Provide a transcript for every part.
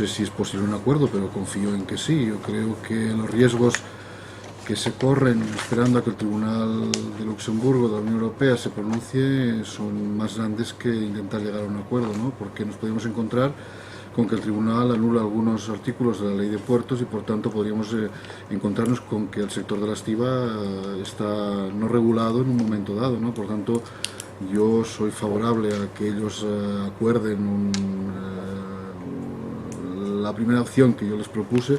sé si es posible un acuerdo, pero confío en que sí. Yo creo que los riesgos que se corren esperando a que el Tribunal de Luxemburgo de la Unión Europea se pronuncie son más grandes que intentar llegar a un acuerdo, ¿no? Porque nos podemos encontrar con que el Tribunal anula algunos artículos de la Ley de Puertos y por tanto podríamos encontrarnos con que el sector de la estiba está no regulado en un momento dado, ¿no? Por tanto, yo soy favorable a que ellos acuerden la primera opción que yo les propuse,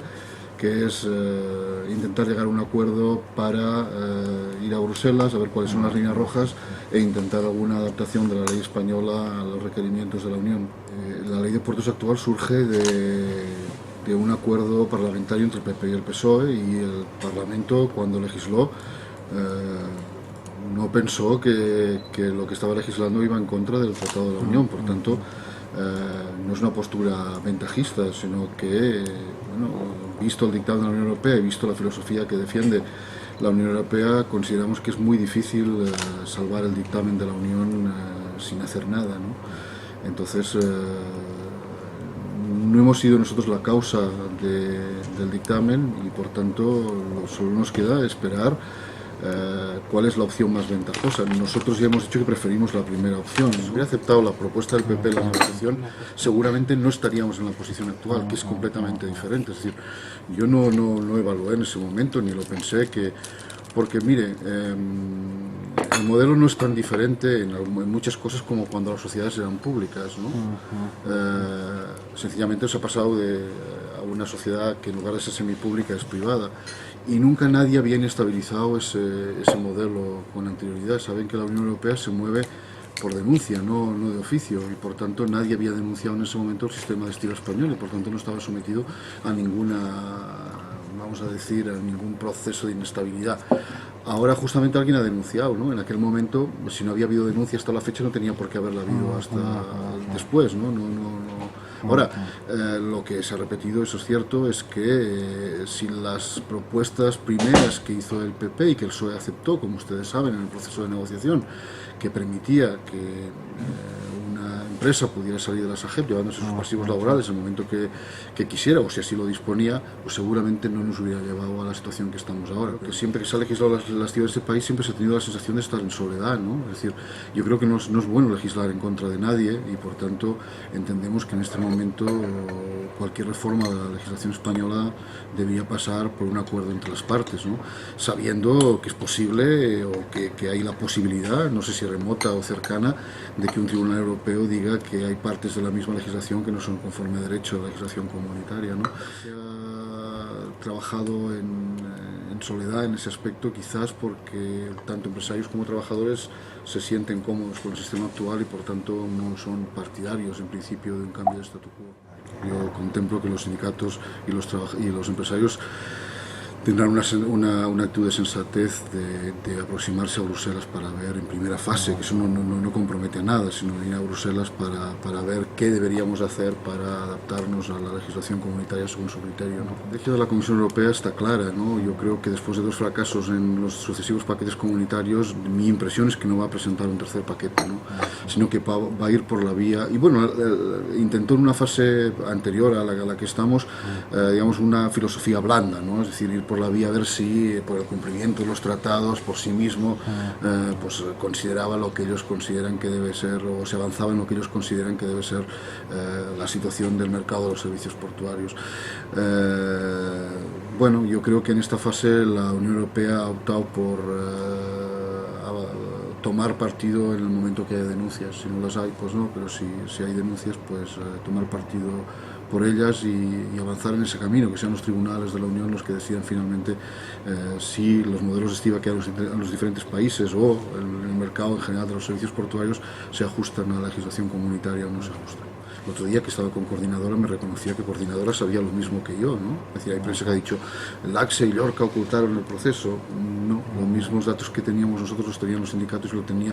que es intentar llegar a un acuerdo para ir a Bruselas, a ver cuáles son las líneas rojas e intentar alguna adaptación de la ley española a los requerimientos de la Unión. La ley de puertos actual surge de un acuerdo parlamentario entre el PP y el PSOE, y el Parlamento, cuando legisló, no pensó que lo que estaba legislando iba en contra del Tratado de la Unión. Por tanto, no es una postura ventajista, sino que, bueno, visto el dictado de la Unión Europea y visto la filosofía que defiende la Unión Europea, consideramos que es muy difícil salvar el dictamen de la Unión sin hacer nada, ¿no? Entonces, no hemos sido nosotros la causa del dictamen y por tanto solo nos queda esperar cuál es la opción más ventajosa. Nosotros ya hemos dicho que preferimos la primera opción. Si hubiera aceptado la propuesta del PP en la negociación, seguramente no estaríamos en la posición actual, que es completamente diferente. Es decir, yo no evalué en ese momento, ni lo pensé, porque mire, el modelo no es tan diferente en muchas cosas como cuando las sociedades eran públicas, ¿no? Sencillamente se ha pasado a una sociedad que en lugar de ser semipública es privada, y nunca nadie había inestabilizado ese modelo con anterioridad. Saben que la Unión Europea se mueve por denuncia, no de oficio, y por tanto nadie había denunciado en ese momento el sistema de estiba español, y por tanto no estaba sometido a ninguna, vamos a decir, a ningún proceso de inestabilidad. Ahora justamente alguien ha denunciado, ¿no? En aquel momento, si no había habido denuncia hasta la fecha, no tenía por qué haberla habido hasta después, ¿no? Ahora, lo que se ha repetido, eso es cierto, es que si las propuestas primeras que hizo el PP y que el PSOE aceptó, como ustedes saben, en el proceso de negociación, que permitía que una empresa pudiera salir de la SAGEP llevándose sus pasivos laborales en el momento que quisiera, o si así lo disponía, pues seguramente no nos hubiera llevado a la situación que estamos ahora. Que siempre que se ha legislado la estiba de este país siempre se ha tenido la sensación de estar en soledad, ¿no? Es decir, yo creo que no es bueno legislar en contra de nadie, y por tanto entendemos que en este momento cualquier reforma de la legislación española debía pasar por un acuerdo entre las partes, ¿no? Sabiendo que es posible, o que hay la posibilidad, no sé si remota o cercana, de que un tribunal europeo diga que hay partes de la misma legislación que no son conforme a derecho a la legislación comunitaria, ¿no? Se ha trabajado en soledad en ese aspecto, quizás porque tanto empresarios como trabajadores se sienten cómodos con el sistema actual y por tanto no son partidarios en principio de un cambio de statu quo. Yo contemplo que los sindicatos y los empresarios tendrán una actitud de sensatez de aproximarse a Bruselas para ver en primera fase, que eso no compromete a nada, sino ir a Bruselas para ver qué deberíamos hacer para adaptarnos a la legislación comunitaria según su criterio, ¿no? La estrategia de la Comisión Europea está clara, ¿no? Yo creo que después de 2 fracasos en los sucesivos paquetes comunitarios, mi impresión es que no va a presentar un tercer paquete, ¿no? Sino que va a ir por la vía, y bueno, intentó en una fase anterior a la que estamos, digamos, una filosofía blanda, ¿no? Es decir, ir por la vía a ver si por el cumplimiento de los tratados por sí mismo pues consideraba lo que ellos consideran que debe ser, o se avanzaba en lo que ellos consideran que debe ser la situación del mercado de los servicios portuarios. Bueno, yo creo que en esta fase la Unión Europea ha optado por tomar partido en el momento que haya denuncias. Si no las hay, pues no, pero si hay denuncias, pues tomar partido por ellas y avanzar en ese camino, que sean los tribunales de la Unión los que decidan finalmente si los modelos de estiba que hay en los diferentes países o el mercado en general de los servicios portuarios se ajustan a la legislación comunitaria o no se ajustan. El otro día que estaba con Coordinadora me reconocía que Coordinadora sabía lo mismo que yo, ¿no? Es decir, hay prensa que ha dicho LACSE y Llorca ocultaron el proceso. No, los mismos datos que teníamos nosotros los tenían los sindicatos y lo tenía.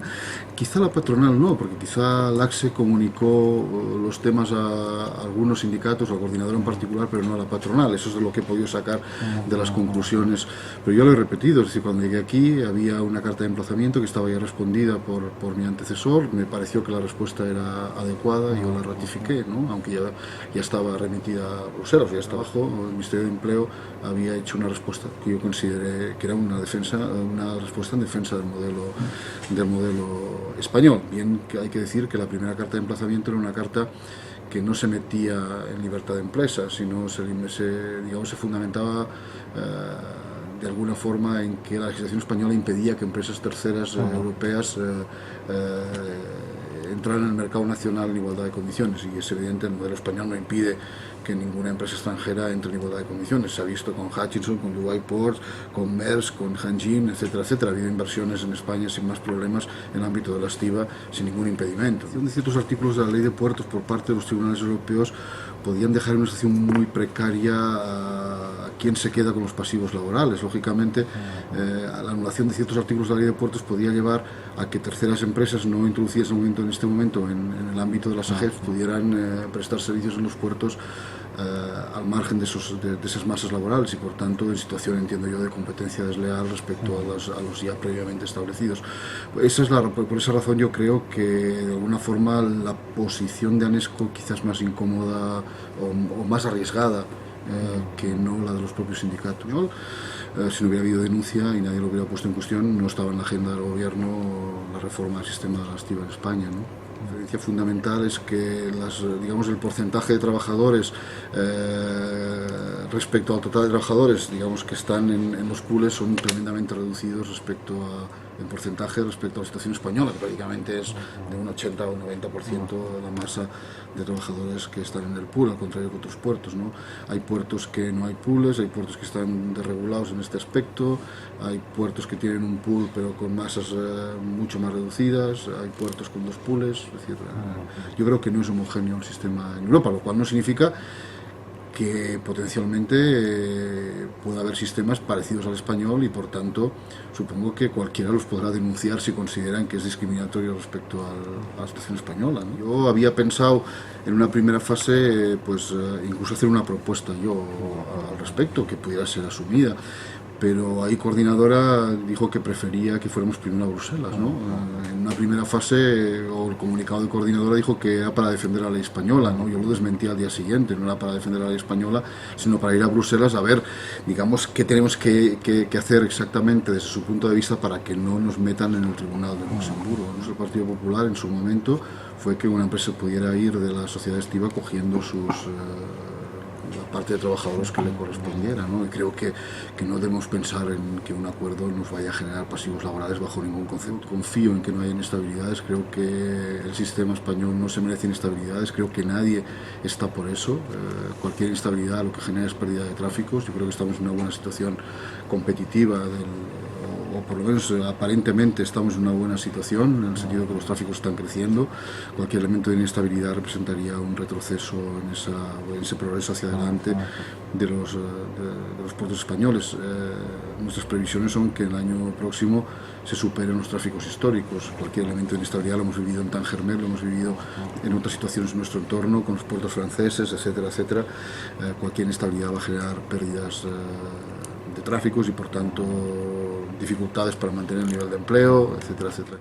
Quizá la patronal no, porque quizá LACSE comunicó los temas a algunos sindicatos, a Coordinadora en particular, pero no a la patronal. Eso es de lo que he podido sacar de las conclusiones. Pero yo lo he repetido, es decir, cuando llegué aquí había una carta de emplazamiento que estaba ya respondida por mi antecesor. Me pareció que la respuesta era adecuada, yo la ratifiqué ratifiqué, ¿no? Aunque ya estaba remitida a Bruselas, ya estaba abajo, el Ministerio de Empleo había hecho una respuesta que yo consideré que era una respuesta en defensa del modelo español. Bien que hay que decir que la primera carta de emplazamiento era una carta que no se metía en libertad de empresa, sino se fundamentaba de alguna forma en que la legislación española impedía que empresas terceras europeas entraran en el mercado nacional en igualdad de condiciones, y es evidente el modelo español no impide que ninguna empresa extranjera entre en igualdad de condiciones. Se ha visto con Hutchinson, con Dubai Ports, con Maersk, con Hanjin, etcétera, etcétera. Ha habido inversiones en España sin más problemas en el ámbito de la estiba, sin ningún impedimento. Ciertos artículos de la ley de puertos por parte de los tribunales europeos podían dejar en una situación muy precaria a quien se queda con los pasivos laborales. Lógicamente, la anulación de ciertos artículos de la ley de puertos podía llevar a que terceras empresas no introducidas en este momento en el ámbito de las AGEF pudieran prestar servicios en los puertos al margen de esas masas laborales, y por tanto en situación, entiendo yo, de competencia desleal respecto a los ya previamente establecidos. Por esa razón yo creo que de alguna forma la posición de ANESCO quizás más incómoda o más arriesgada que no la de los propios sindicatos. Si no hubiera habido denuncia y nadie lo hubiera puesto en cuestión, no estaba en la agenda del gobierno la reforma del sistema de la estiba en España, ¿no? La diferencia fundamental es que el porcentaje de trabajadores respecto al total de trabajadores, que están en los pools, son tremendamente reducidos en porcentaje respecto a la situación española, que prácticamente es de un 80 o un 90% de la masa de trabajadores que están en el pool, al contrario que otros puertos, ¿no? Hay puertos que no hay pools, hay puertos que están desregulados en este aspecto, hay puertos que tienen un pool pero con masas mucho más reducidas, hay puertos con dos pools, es decir, yo creo que no es homogéneo el sistema en Europa, lo cual no significa que potencialmente pueda haber sistemas parecidos al español, y por tanto supongo que cualquiera los podrá denunciar si consideran que es discriminatorio respecto a la situación española, ¿no? Yo había pensado en una primera fase incluso hacer una propuesta yo al respecto que pudiera ser asumida, pero ahí coordinadora dijo que prefería que fuéramos primero a Bruselas, ¿no? En una primera fase, o el comunicado de coordinadora dijo que era para defender la ley española, ¿no? Yo lo desmentí al día siguiente, no era para defender la ley española, sino para ir a Bruselas a ver, qué tenemos que hacer exactamente desde su punto de vista para que no nos metan en el Tribunal de Luxemburgo. El Partido Popular en su momento fue que una empresa pudiera ir de la sociedad estiva cogiendo la parte de trabajadores que le correspondiera, ¿no? Y creo que no debemos pensar en que un acuerdo nos vaya a generar pasivos laborales bajo ningún concepto. Confío en que no haya inestabilidades, creo que el sistema español no se merece inestabilidades, creo que nadie está por eso. Cualquier inestabilidad lo que genera es pérdida de tráficos. Yo creo que estamos en una buena situación competitiva o por lo menos aparentemente estamos en una buena situación, en el sentido de que los tráficos están creciendo. Cualquier elemento de inestabilidad representaría un retroceso en ese progreso hacia adelante de los puertos españoles. Nuestras previsiones son que el año próximo se superen los tráficos históricos. Cualquier elemento de inestabilidad lo hemos vivido en Tanger-Mer, lo hemos vivido en otras situaciones en nuestro entorno, con los puertos franceses, etcétera, etcétera. Cualquier inestabilidad va a generar pérdidas de tráficos y por tanto dificultades para mantener el nivel de empleo, etcétera, etcétera.